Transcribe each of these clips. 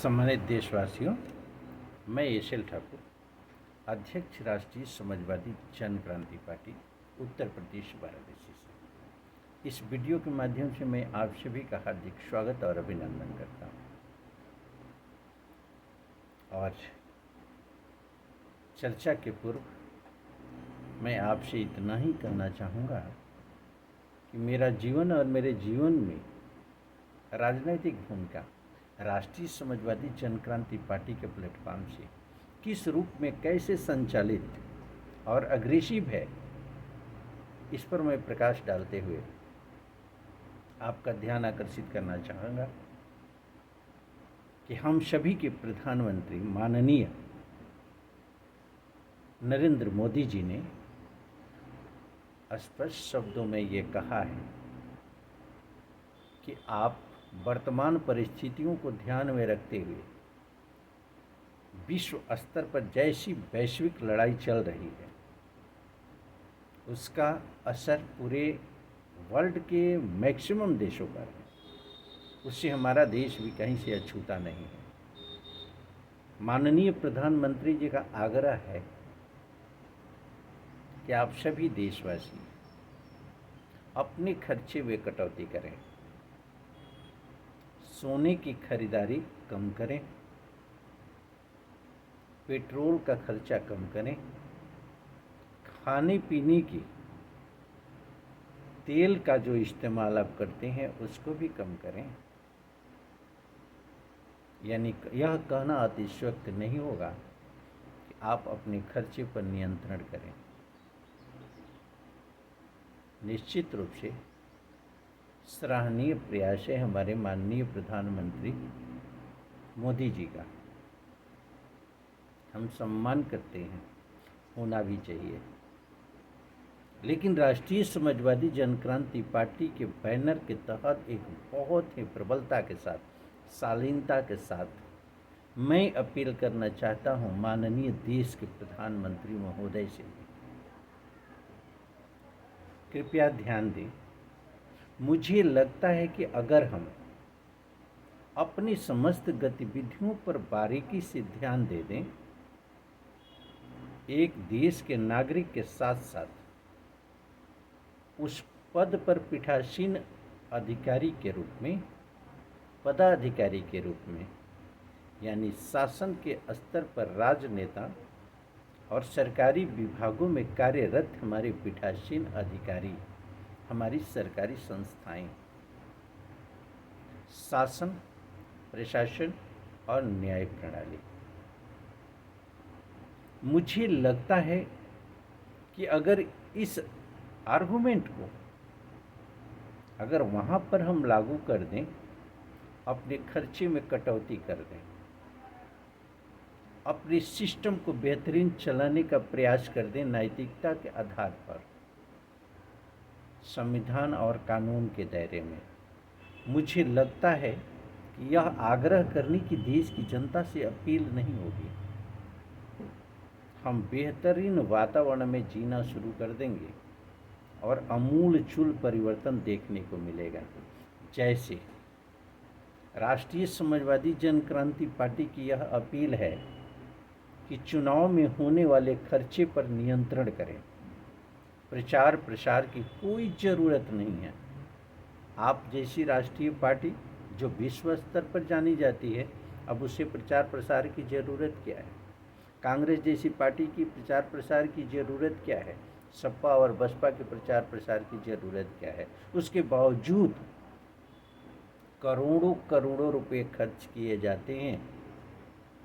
सम्मानित देशवासियों, मैं एस.एल. ठाकुर, अध्यक्ष राष्ट्रीय समाजवादी जन क्रांति पार्टी उत्तर प्रदेश वाराणसी से इस वीडियो के माध्यम से मैं आप सभी का हार्दिक स्वागत और अभिनंदन करता हूं। और चर्चा के पूर्व मैं आपसे इतना ही कहना चाहूँगा कि मेरा जीवन और मेरे जीवन में राजनैतिक भूमिका राष्ट्रीय समाजवादी जन क्रांति पार्टी के प्लेटफॉर्म से किस रूप में कैसे संचालित और अग्रेसिव है, इस पर मैं प्रकाश डालते हुए आपका ध्यान आकर्षित करना चाहूँगा कि हम सभी के प्रधानमंत्री माननीय नरेंद्र मोदी जी ने स्पष्ट शब्दों में ये कहा है कि आप वर्तमान परिस्थितियों को ध्यान में रखते हुए विश्व स्तर पर जैसी वैश्विक लड़ाई चल रही है, उसका असर पूरे वर्ल्ड के मैक्सिमम देशों पर है। उससे हमारा देश भी कहीं से अछूता नहीं है। माननीय प्रधानमंत्री जी का आग्रह है कि आप सभी देशवासी अपने खर्चे में कटौती करें, सोने की खरीदारी कम करें, पेट्रोल का खर्चा कम करें, खाने पीने की तेल का जो इस्तेमाल आप करते हैं उसको भी कम करें। यानी यह कहना अतिशयोक्त नहीं होगा कि आप अपने खर्चे पर नियंत्रण करें। निश्चित रूप से सराहनीय प्रयास है हमारे माननीय प्रधानमंत्री मोदी जी का, हम सम्मान करते हैं, होना भी चाहिए। लेकिन राष्ट्रीय समाजवादी जन क्रांति पार्टी के बैनर के तहत एक बहुत ही प्रबलता के साथ, शालीनता के साथ मैं अपील करना चाहता हूं माननीय देश के प्रधानमंत्री महोदय से, कृपया ध्यान दें। मुझे लगता है कि अगर हम अपनी समस्त गतिविधियों पर बारीकी से ध्यान दे दें, एक देश के नागरिक के साथ साथ उस पद पर पीठासीन अधिकारी के रूप में, पदाधिकारी के रूप में, यानी शासन के स्तर पर राजनेता और सरकारी विभागों में कार्यरत हमारे पीठासीन अधिकारी, हमारी सरकारी संस्थाएं, शासन, प्रशासन और न्याय प्रणाली, मुझे लगता है कि अगर इस आर्गुमेंट को अगर वहाँ पर हम लागू कर दें, अपने खर्चे में कटौती कर दें, अपने सिस्टम को बेहतरीन चलाने का प्रयास कर दें नैतिकता के आधार पर, संविधान और कानून के दायरे में, मुझे लगता है कि यह आग्रह करने की देश की जनता से अपील नहीं होगी। हम बेहतरीन वातावरण में जीना शुरू कर देंगे और अमूलचूल परिवर्तन देखने को मिलेगा। जैसे राष्ट्रीय समाजवादी जन क्रांति पार्टी की यह अपील है कि चुनाव में होने वाले खर्चे पर नियंत्रण करें, प्रचार प्रसार की कोई ज़रूरत नहीं है। आप जैसी राष्ट्रीय पार्टी जो विश्व स्तर पर जानी जाती है, अब उसे प्रचार प्रसार की ज़रूरत क्या है? कांग्रेस जैसी पार्टी की प्रचार प्रसार की ज़रूरत क्या है? सपा और बसपा के प्रचार प्रसार की ज़रूरत क्या है? उसके बावजूद करोड़ों करोड़ों रुपए खर्च किए जाते हैं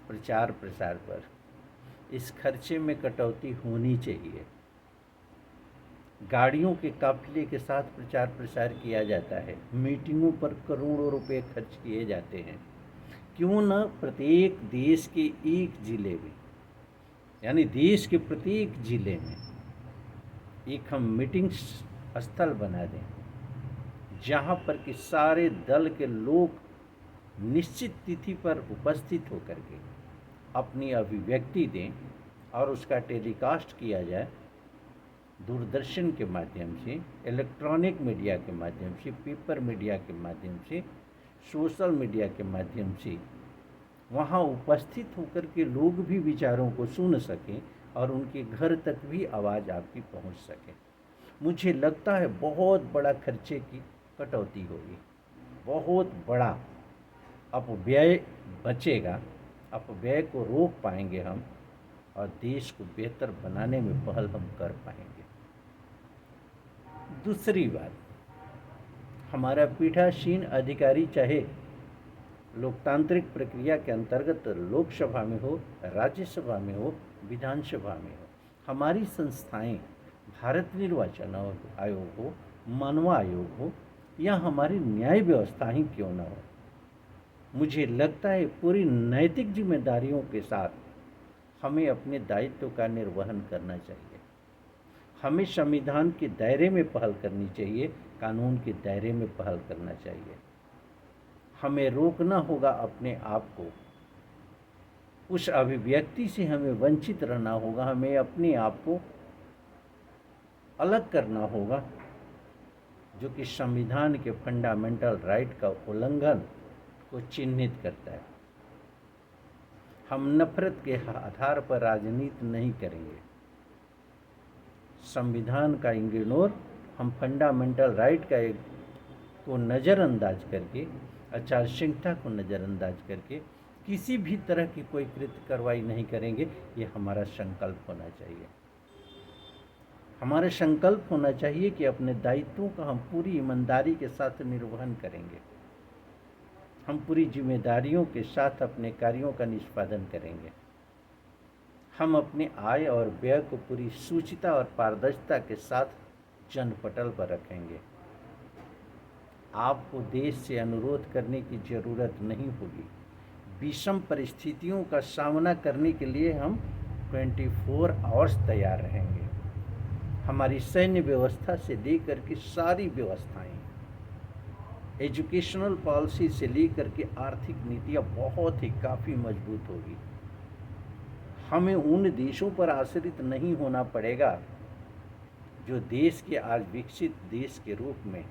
प्रचार प्रसार पर। इस खर्चे में कटौती होनी चाहिए। गाड़ियों के काफिले के साथ प्रचार प्रसार किया जाता है, मीटिंगों पर करोड़ों रुपए खर्च किए जाते हैं। क्यों न प्रत्येक देश के एक जिले में, यानी देश के प्रत्येक जिले में एक हम मीटिंग स्थल बना दें, जहाँ पर कि सारे दल के लोग निश्चित तिथि पर उपस्थित होकर के अपनी अभिव्यक्ति दें और उसका टेलीकास्ट किया जाए दूरदर्शन के माध्यम से, इलेक्ट्रॉनिक मीडिया के माध्यम से, पेपर मीडिया के माध्यम से, सोशल मीडिया के माध्यम से, वहाँ उपस्थित होकर के लोग भी विचारों को सुन सकें और उनके घर तक भी आवाज़ आपकी पहुँच सके। मुझे लगता है बहुत बड़ा खर्चे की कटौती होगी, बहुत बड़ा अपव्यय बचेगा, अपव्यय को रोक पाएंगे हम और देश को बेहतर बनाने में पहल हम कर पाएंगे। दूसरी बात, हमारा पीठासीन अधिकारी चाहे लोकतांत्रिक प्रक्रिया के अंतर्गत लोकसभा में हो, राज्यसभा में हो, विधानसभा में हो, हमारी संस्थाएं भारत निर्वाचन आयोग हो, मानव आयोग हो या हमारी न्याय व्यवस्था ही क्यों न हो, मुझे लगता है पूरी नैतिक जिम्मेदारियों के साथ हमें अपने दायित्व का निर्वहन करना चाहिए। हमें संविधान के दायरे में पहल करनी चाहिए, कानून के दायरे में पहल करना चाहिए। हमें रोकना होगा अपने आप को, उस अभिव्यक्ति से हमें वंचित रहना होगा, हमें अपने आप को अलग करना होगा जो कि संविधान के फंडामेंटल राइट का उल्लंघन को चिन्हित करता है। हम नफरत के आधार पर राजनीति नहीं करेंगे। संविधान का इग्नोर, हम फंडामेंटल राइट को नज़रअंदाज करके, आचार संहिता को नज़रअंदाज करके किसी भी तरह की कोई कृत्य कार्रवाई नहीं करेंगे। ये हमारा संकल्प होना चाहिए। हमारा संकल्प होना चाहिए कि अपने दायित्वों का हम पूरी ईमानदारी के साथ निर्वहन करेंगे। हम पूरी जिम्मेदारियों के साथ अपने कार्यों का निष्पादन करेंगे। हम अपने आय और व्यय को पूरी सूचिता और पारदर्शिता के साथ जनपटल पर रखेंगे। आपको देश से अनुरोध करने की ज़रूरत नहीं होगी। विषम परिस्थितियों का सामना करने के लिए हम 24 आवर्स तैयार रहेंगे। हमारी सैन्य व्यवस्था से लेकर के सारी व्यवस्थाएं, एजुकेशनल पॉलिसी से लेकर के आर्थिक नीतियाँ बहुत ही काफ़ी मजबूत होगी। हमें उन देशों पर आश्रित नहीं होना पड़ेगा जो देश के आज विकसित देश के रूप में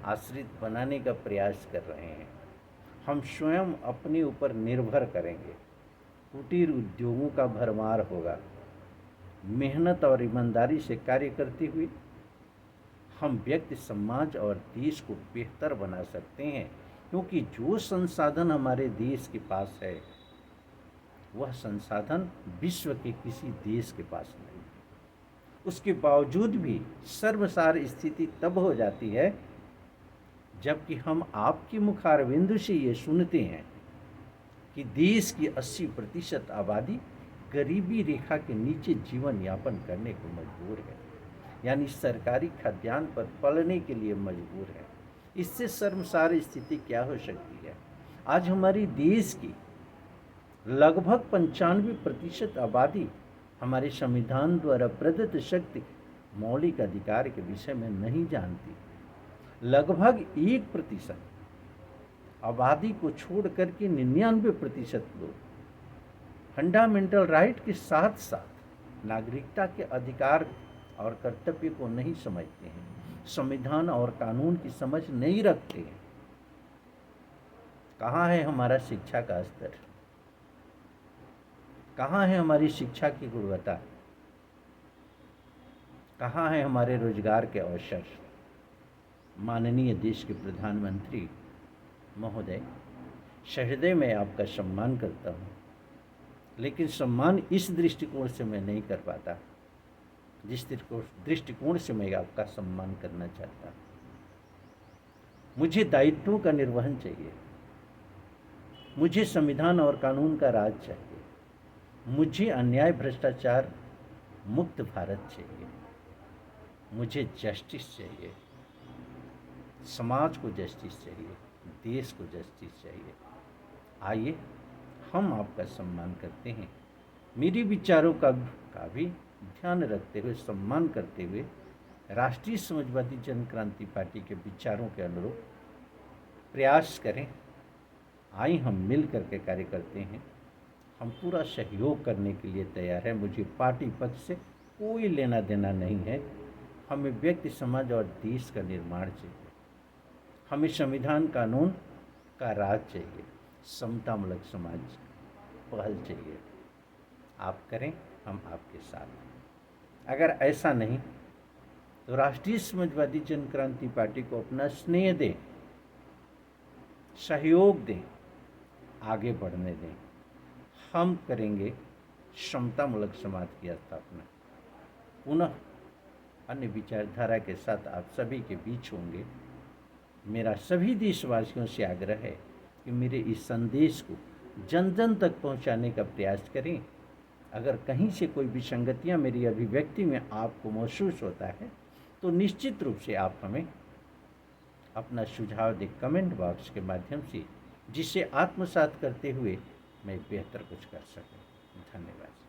आश्रित बनाने का प्रयास कर रहे हैं। हम स्वयं अपने ऊपर निर्भर करेंगे। कुटीर उद्योगों का भरमार होगा। मेहनत और ईमानदारी से कार्य करते हुए हम व्यक्ति, समाज और देश को बेहतर बना सकते हैं, क्योंकि जो संसाधन हमारे देश के पास है वह संसाधन विश्व के किसी देश के पास नहीं। उसके बावजूद भी सर्वसार स्थिति तब हो जाती है जबकि हम आपकी मुखारबिंदु से ये सुनते हैं कि देश की 80% आबादी गरीबी रेखा के नीचे जीवन यापन करने को मजबूर है, यानी सरकारी खाद्यान्न पर पलने के लिए मजबूर है। इससे शर्मसार स्थिति क्या हो सकती है? आज हमारी देश की लगभग 95% आबादी हमारे संविधान द्वारा प्रदत्त शक्ति मौलिक अधिकार के विषय में नहीं जानती। लगभग 1% आबादी को छोड़ करके 99% लोग फंडामेंटल राइट के साथ साथ नागरिकता के अधिकार और कर्तव्य को नहीं समझते हैं, संविधान और कानून की समझ नहीं रखते हैं। कहाँ है हमारा शिक्षा का स्तर? कहाँ है हमारी शिक्षा की गुणवत्ता? कहाँ है हमारे रोजगार के अवसर? माननीय देश के प्रधानमंत्री महोदय, सहृदय में आपका सम्मान करता हूँ, लेकिन सम्मान इस दृष्टिकोण से मैं नहीं कर पाता जिस दृष्टिकोण से मैं आपका सम्मान करना चाहता। मुझे दायित्वों का निर्वहन चाहिए। मुझे संविधान और कानून का राज चाहिए। मुझे अन्याय भ्रष्टाचार मुक्त भारत चाहिए। मुझे जस्टिस चाहिए। समाज को जस्टिस चाहिए, देश को जस्टिस चाहिए। आइए हम आपका सम्मान करते हैं। मेरे विचारों का भी ध्यान रखते हुए, सम्मान करते हुए, राष्ट्रीय समाजवादी जन क्रांति पार्टी के विचारों के अनुरूप प्रयास करें। आइए हम मिल करके कार्य करते हैं। हम पूरा सहयोग करने के लिए तैयार हैं। मुझे पार्टी पक्ष से कोई लेना देना नहीं है। हमें व्यक्ति, समाज और देश का निर्माण चाहिए। हमें संविधान कानून का राज चाहिए। समतामूलक समाज पहल चाहिए। आप करें, हम आपके साथ। अगर ऐसा नहीं तो राष्ट्रीय समाजवादी जनक्रांति पार्टी को अपना स्नेह दें, सहयोग दें, आगे बढ़ने दें। हम करेंगे समतामूलक समाज की स्थापना। पुनः अन्य विचारधारा के साथ आप सभी के बीच होंगे। मेरा सभी देशवासियों से आग्रह है कि मेरे इस संदेश को जन जन तक पहुंचाने का प्रयास करें। अगर कहीं से कोई विसंगतियां मेरी अभिव्यक्ति में आपको महसूस होता है तो निश्चित रूप से आप हमें अपना सुझाव दें कमेंट बॉक्स के माध्यम से, जिसे आत्मसात करते हुए मैं बेहतर कुछ कर सकूं। धन्यवाद।